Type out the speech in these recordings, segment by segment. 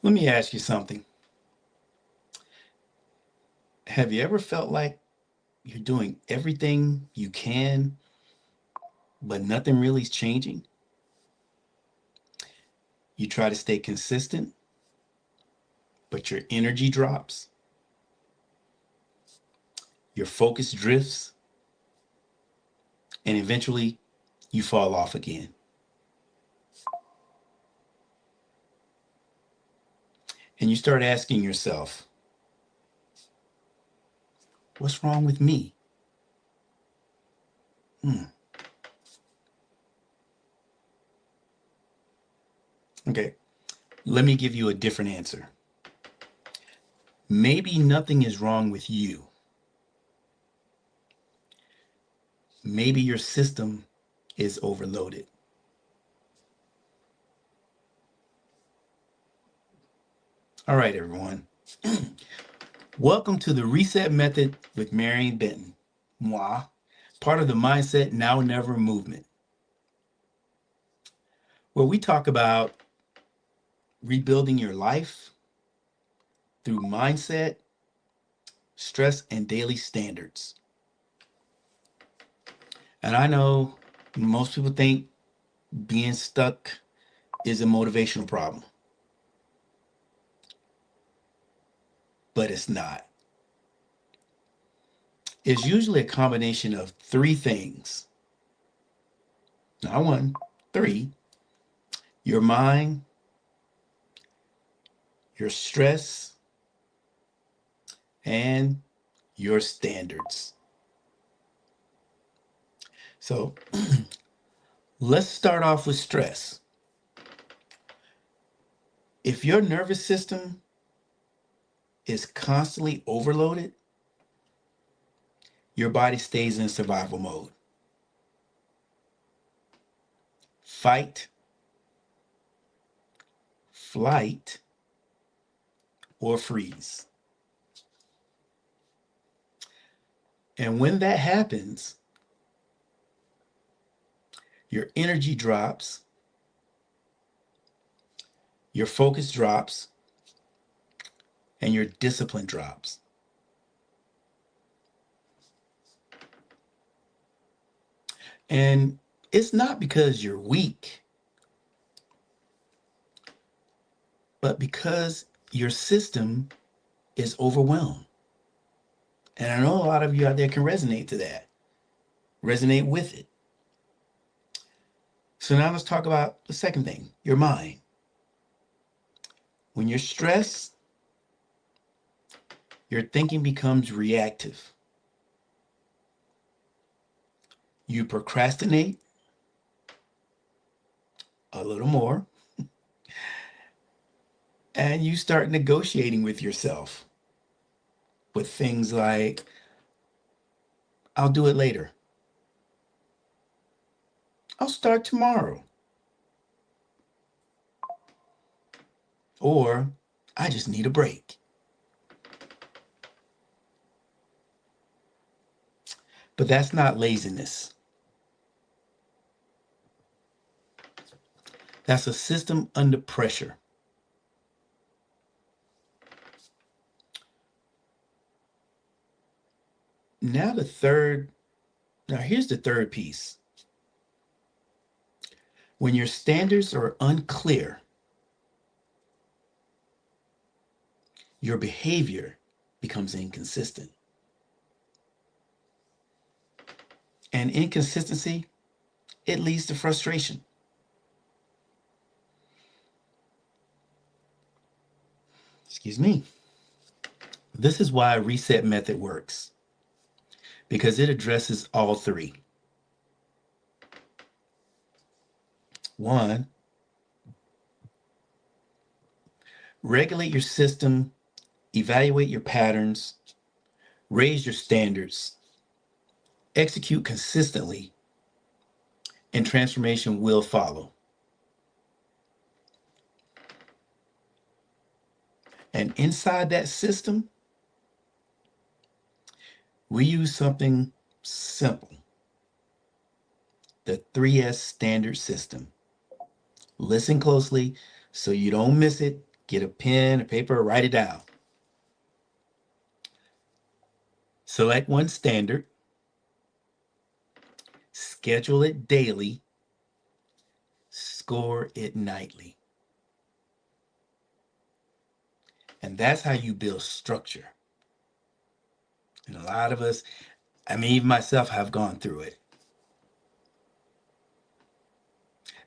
Let me ask you something. Have you ever felt like you're doing everything you can, but nothing really is changing? You try to stay consistent, but your energy drops, your focus drifts, and eventually you fall off again. And you start asking yourself, what's wrong with me? Okay, let me give you a different answer. Maybe nothing is wrong with you. Maybe your system is overloaded. All right, everyone. Welcome to the Reset Method with Marion Benton, moi, part of the Mindset Now Never movement, where we talk about rebuilding your life through mindset, stress, and daily standards. And I know most people think being stuck is a motivational problem, but it's not. It's usually a combination of three things. Not one, three. Your mind, your stress, and your standards. So let's start off with stress. If your nervous system is constantly overloaded, your body stays in survival mode. Fight, flight, or freeze. And when that happens, your energy drops, your focus drops, and your discipline drops. And it's not because you're weak, but because your system is overwhelmed. And I know a lot of you out there can resonate to that, resonate with it. So now let's talk about the second thing, your mind. When you're stressed, your thinking becomes reactive. You procrastinate a little more, and you start negotiating with yourself with things like, I'll do it later. I'll start tomorrow. Or I just need a break. But that's not laziness. That's a system under pressure. Now here's the third piece. When your standards are unclear, your behavior becomes inconsistent. And inconsistency, it leads to frustration. Excuse me. This is why a reset method works, because it addresses all three. One, regulate your system, evaluate your patterns, raise your standards, execute consistently, and transformation will follow. And inside that system, we use something simple, the 3S standard system. Listen closely so you don't miss it Get a pen, a paper, write it down. Select one standard, schedule it daily, score it nightly. And that's how you build structure. And a lot of us, I mean, even myself, have gone through it.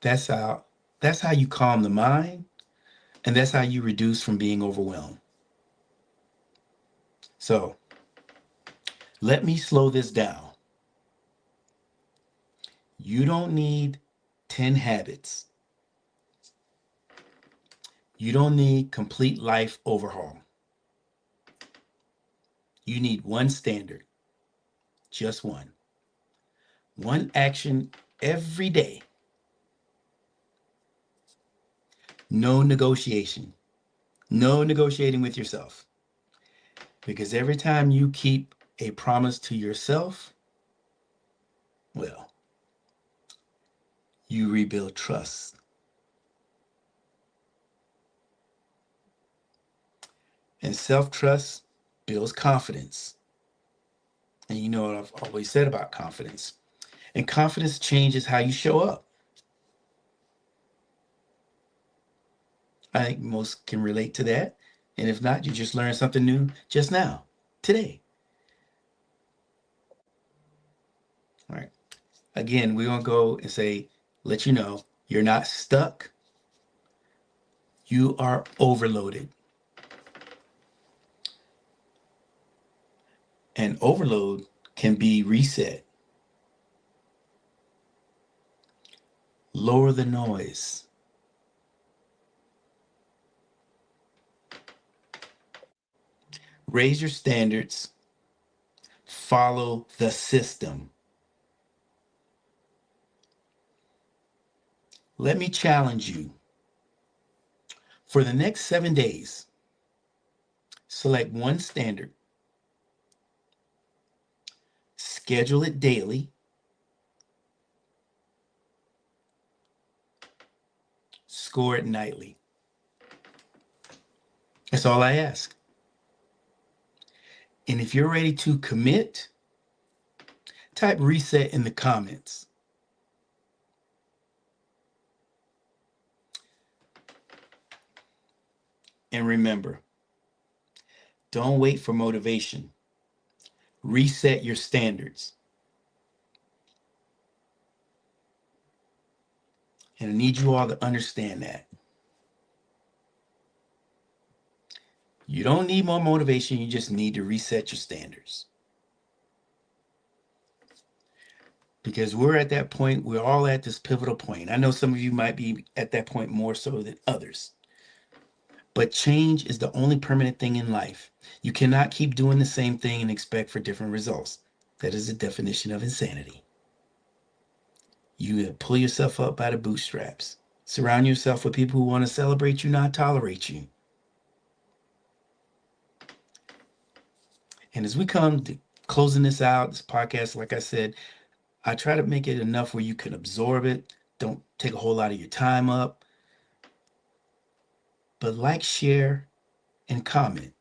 That's how you calm the mind, and that's how you reduce from being overwhelmed. So let me slow this down. You don't need 10 habits. You don't need complete life overhaul. You need one standard, just one. One action every day. No negotiation. No negotiating with yourself. Because every time you keep a promise to yourself, well, you rebuild trust. And self-trust builds confidence. And you know what I've always said about confidence. And confidence changes how you show up. I think most can relate to that. And if not, you just learned something new just now, today. All right. Again, we're going to go and say, let you know, you're not stuck. You are overloaded. And overload can be reset. Lower the noise. Raise your standards. Follow the system. Let me challenge you. For the next 7 days, select one standard. Schedule it daily. Score it nightly. That's all I ask. And if you're ready to commit, type reset in the comments. And remember, don't wait for motivation. Reset your standards. And I need you all to understand that. You don't need more motivation. You just need to reset your standards. Because we're at that point. We're all at this pivotal point. I know some of you might be at that point more so than others. But change is the only permanent thing in life. You cannot keep doing the same thing and expect for different results. That is the definition of insanity. You pull yourself up by the bootstraps. Surround yourself with people who want to celebrate you, not tolerate you. And as we come to closing this out, this podcast, like I said, I try to make it enough where you can absorb it. Don't take a whole lot of your time up. But like, share, and comment.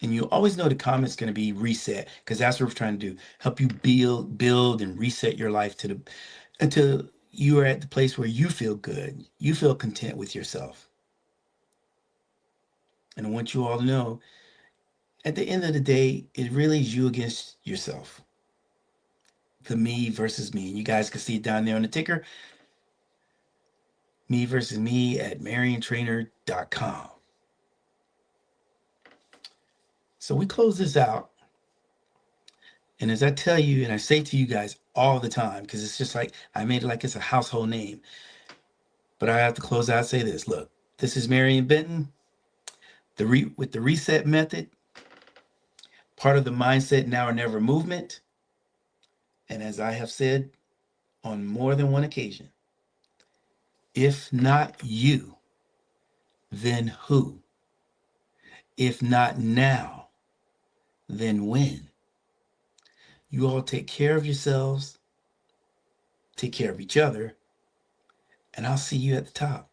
And you always know the comment's going to be reset, because that's what we're trying to do. Help you build and reset your life until you are at the place where you feel good. You feel content with yourself. And I want you all to know, at the end of the day, it really is you against yourself. The me versus me. And you guys can see it down there on the ticker. Me versus me at mariontrainer.com. So we close this out. And as I tell you, and I say to you guys all the time, because it's just like, I made it like it's a household name. But I have to close out and say this. Look, this is Marion Benton with the reset method, part of the Mindset Now or Never movement. And as I have said on more than one occasion, if not you, then who? If not now, then when? You all take care of yourselves, take care of each other, and I'll see you at the top.